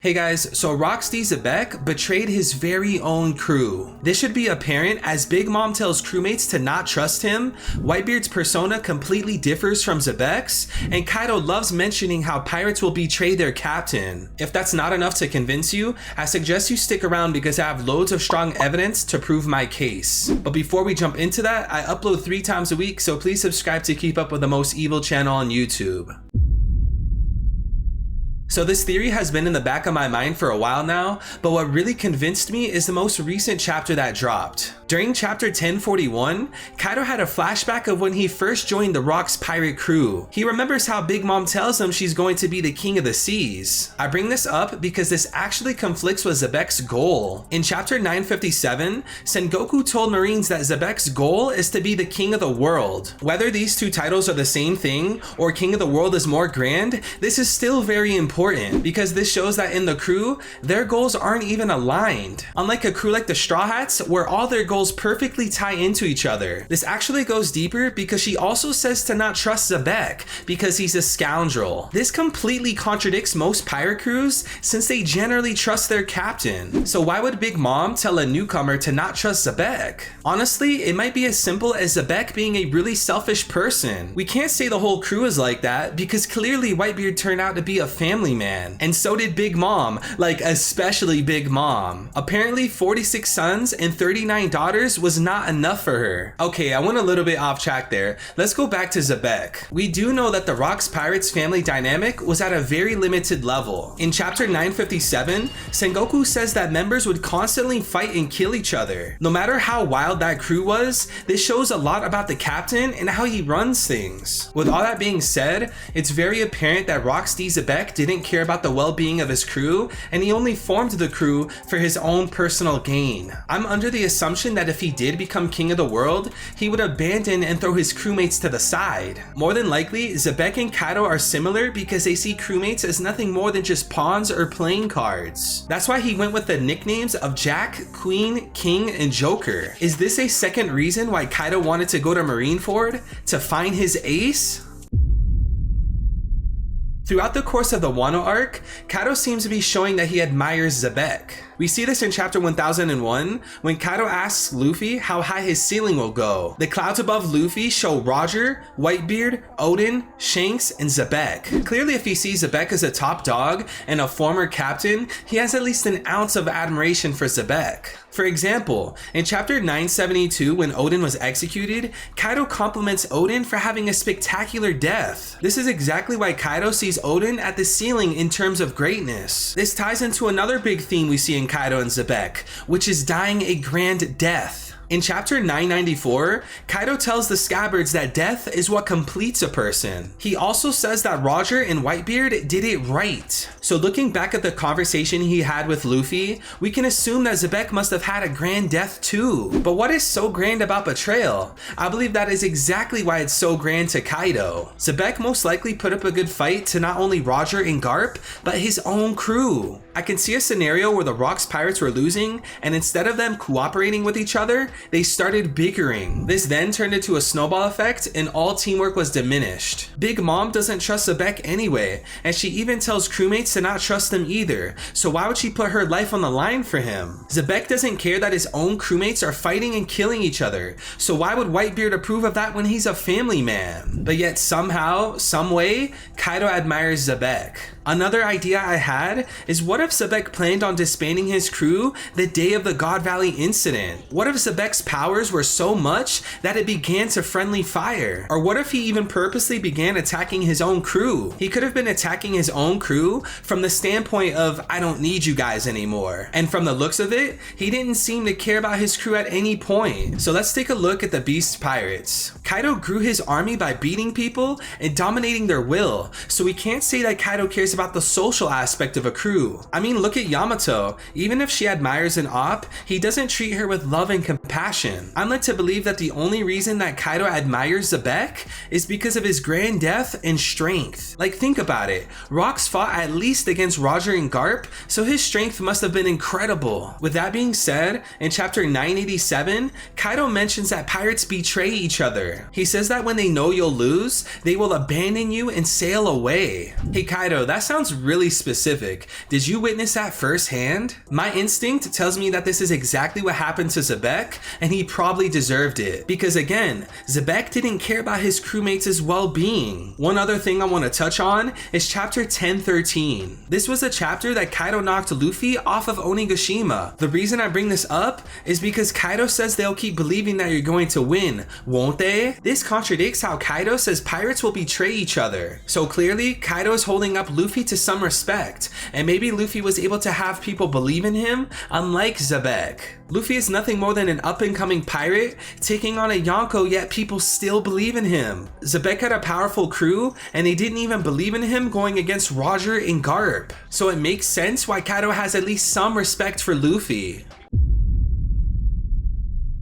Hey guys, so Rocksteady Xebec betrayed his very own crew. This should be apparent as Big Mom tells crewmates to not trust him, Whitebeard's persona completely differs from Xebec's, and Kaido loves mentioning how pirates will betray their captain. If that's not enough to convince you, I suggest you stick around because I have loads of strong evidence to prove my case. But before we jump into that, I upload 3 times a week, so please subscribe to keep up with the most evil channel on YouTube. So this theory has been in the back of my mind for a while now, but what really convinced me is the most recent chapter that dropped. During chapter 1041, Kaido had a flashback of when he first joined the Rock's pirate crew. He remembers how Big Mom tells him she's going to be the king of the seas. I bring this up because this actually conflicts with Xebec's goal. In chapter 957, Sengoku told Marines that Xebec's goal is to be the king of the world. Whether these two titles are the same thing or king of the world is more grand, this is still very important because this shows that in the crew, their goals aren't even aligned. Unlike a crew like the Straw Hats, where all their goals perfectly tie into each other. This actually goes deeper because she also says to not trust Xebec because he's a scoundrel. This completely contradicts most pirate crews since they generally trust their captain. So why would Big Mom tell a newcomer to not trust Xebec? Honestly, it might be as simple as Xebec being a really selfish person. We can't say the whole crew is like that because clearly Whitebeard turned out to be a family man. And so did Big Mom, like especially Big Mom. Apparently 46 sons and 39 daughters was not enough for her. Okay, I went a little bit off track there. Let's go back to Xebec. We do know that the Rock's Pirates family dynamic was at a very limited level. In chapter 957, Sengoku says that members would constantly fight and kill each other. No matter how wild that crew was, this shows a lot about the captain and how he runs things. With all that being said, it's very apparent that Rocksteady Xebec didn't care about the well-being of his crew, and he only formed the crew for his own personal gain. I'm under the assumption that if he did become king of the world, he would abandon and throw his crewmates to the side. More than likely, Xebec and Kaido are similar because they see crewmates as nothing more than just pawns or playing cards. That's why he went with the nicknames of Jack, Queen, King, and Joker. Is this a second reason why Kaido wanted to go to Marineford? To find his ace? Throughout the course of the Wano arc, Kaido seems to be showing that he admires Xebec. We see this in chapter 1001 when Kaido asks Luffy how high his ceiling will go. The clouds above Luffy show Roger, Whitebeard, Oden, Shanks, and Xebec. Clearly if he sees Xebec as a top dog and a former captain, he has at least an ounce of admiration for Xebec. For example, in chapter 972 when Oden was executed, Kaido compliments Oden for having a spectacular death. This is exactly why Kaido sees Oden at the ceiling in terms of greatness. This ties into another big theme we see in Kaido and Xebec, which is dying a grand death. In chapter 994, Kaido tells the Scabbards that death is what completes a person. He also says that Roger and Whitebeard did it right. So looking back at the conversation he had with Luffy, we can assume that Xebec must have had a grand death too. But what is so grand about betrayal? I believe that is exactly why it's so grand to Kaido. Xebec most likely put up a good fight to not only Roger and Garp, but his own crew. I can see a scenario where the Rock's pirates were losing, and instead of them cooperating with each other, they started bickering. This then turned into a snowball effect and all teamwork was diminished. Big Mom doesn't trust Xebec anyway, and she even tells crewmates to not trust him either, so why would she put her life on the line for him? Xebec doesn't care that his own crewmates are fighting and killing each other, so why would Whitebeard approve of that when he's a family man? But yet somehow, someway, Kaido admires Xebec. Another idea I had is what if Xebec planned on disbanding his crew the day of the God Valley incident? What if Xebec's powers were so much that it began to friendly fire? Or what if he even purposely began attacking his own crew? He could have been attacking his own crew from the standpoint of, I don't need you guys anymore. And from the looks of it, he didn't seem to care about his crew at any point. So let's take a look at the Beast Pirates. Kaido grew his army by beating people and dominating their will, so we can't say that Kaido cares about the social aspect of a crew. I mean, look at Yamato. Even if she admires an op, he doesn't treat her with love and compassion. I'm led to believe that the only reason that Kaido admires Xebec is because of his grand death and strength. Like, think about it. Rocks fought at least against Roger and Garp, so his strength must have been incredible. With that being said, in chapter 987, Kaido mentions that pirates betray each other. He says that when they know you'll lose, they will abandon you and sail away. Hey Kaido, that's That sounds really specific. Did you witness that firsthand? My instinct tells me that this is exactly what happened to Xebec, and he probably deserved it. Because again, Xebec didn't care about his crewmates' well-being. One other thing I want to touch on is chapter 1013. This was a chapter that Kaido knocked Luffy off of Onigashima. The reason I bring this up is because Kaido says they'll keep believing that you're going to win, won't they? This contradicts how Kaido says pirates will betray each other. So clearly, Kaido is holding up Luffy to some respect, and maybe Luffy was able to have people believe in him, unlike Xebec. Luffy is nothing more than an up-and-coming pirate taking on a Yonko, yet people still believe in him. Xebec had a powerful crew, and they didn't even believe in him going against Roger and Garp. So it makes sense why Kaido has at least some respect for Luffy.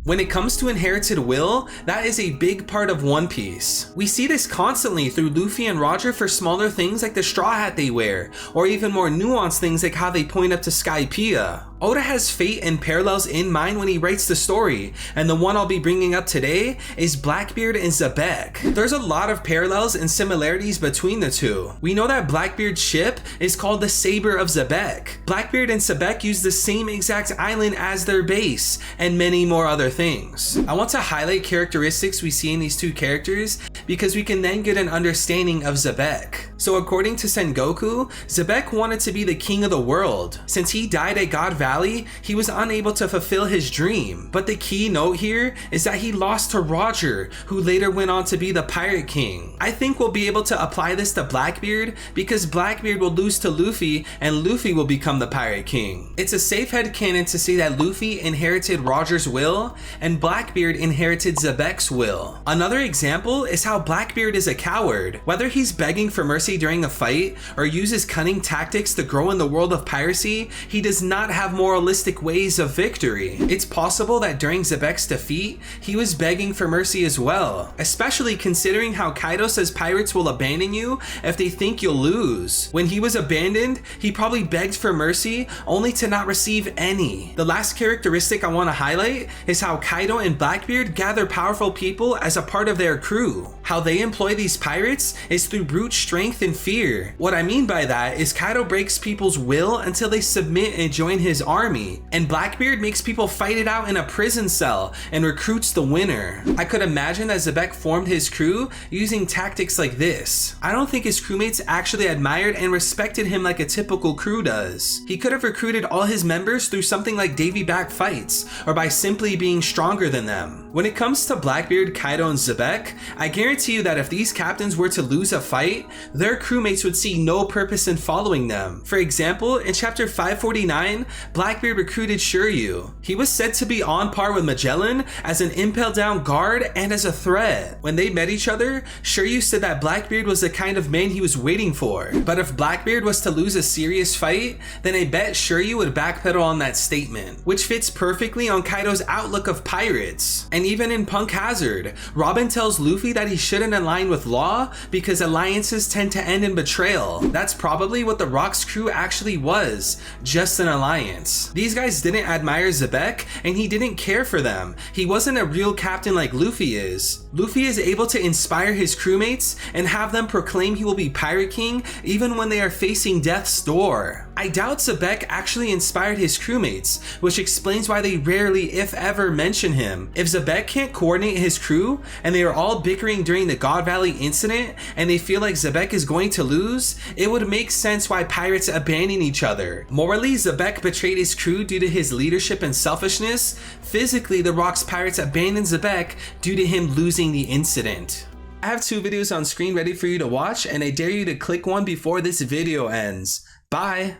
When it comes to inherited will, that is a big part of One Piece. We see this constantly through Luffy and Roger for smaller things like the straw hat they wear, or even more nuanced things like how they point up to Skypiea. Oda has fate and parallels in mind when he writes the story, and the one I'll be bringing up today is Blackbeard and Xebec. There's a lot of parallels and similarities between the two. We know that Blackbeard's ship is called the Saber of Xebec. Blackbeard and Xebec use the same exact island as their base, and many more other things. I want to highlight characteristics we see in these two characters because we can then get an understanding of Xebec. So according to Sengoku, Xebec wanted to be the king of the world. Since he died at God Valley, he was unable to fulfill his dream. But the key note here is that he lost to Roger, who later went on to be the Pirate King. I think we'll be able to apply this to Blackbeard because Blackbeard will lose to Luffy and Luffy will become the Pirate King. It's a safe headcanon to say that Luffy inherited Roger's will and Blackbeard inherited Xebec's will. Another example is how Blackbeard is a coward. Whether he's begging for mercy during a fight or uses cunning tactics to grow in the world of piracy, he does not have moralistic ways of victory. It's possible that during Xebec's defeat, he was begging for mercy as well, especially considering how Kaido says pirates will abandon you if they think you'll lose. When he was abandoned, he probably begged for mercy only to not receive any. The last characteristic I want to highlight is how Kaido and Blackbeard gather powerful people as a part of their crew. How they employ these pirates is through brute strength and fear. What I mean by that is Kaido breaks people's will until they submit and join his army, and Blackbeard makes people fight it out in a prison cell and recruits the winner. I could imagine that Xebec formed his crew using tactics like this. I don't think his crewmates actually admired and respected him like a typical crew does. He could have recruited all his members through something like Davy back fights, or by simply being stronger than them. When it comes to Blackbeard, Kaido, and Xebec, I guarantee you that if these captains were to lose a fight, their crewmates would see no purpose in following them. For example, in chapter 549, Blackbeard recruited Shiryu. He was said to be on par with Magellan as an impel down guard and as a threat. When they met each other, Shiryu said that Blackbeard was the kind of man he was waiting for. But if Blackbeard was to lose a serious fight, then I bet Shiryu would backpedal on that statement, which fits perfectly on Kaido's outlook of pirates. And even in Punk Hazard, Robin tells Luffy that he shouldn't align with Law because alliances tend to end in betrayal. That's probably what the Rock's crew actually was, just an alliance. These guys didn't admire Xebec and he didn't care for them. He wasn't a real captain like Luffy is. Luffy is able to inspire his crewmates and have them proclaim he will be Pirate King even when they are facing death's door. I doubt Xebec actually inspired his crewmates, which explains why they rarely, if ever, mention him. If Xebec can't coordinate his crew and they are all bickering during the God Valley incident and they feel like Xebec is going to lose, it would make sense why pirates abandon each other. Morally, Xebec betrayed his crew due to his leadership and selfishness. Physically, the Rock's pirates abandoned Xebec due to him losing the incident. I have 2 videos on screen ready for you to watch, and I dare you to click one before this video ends. Bye!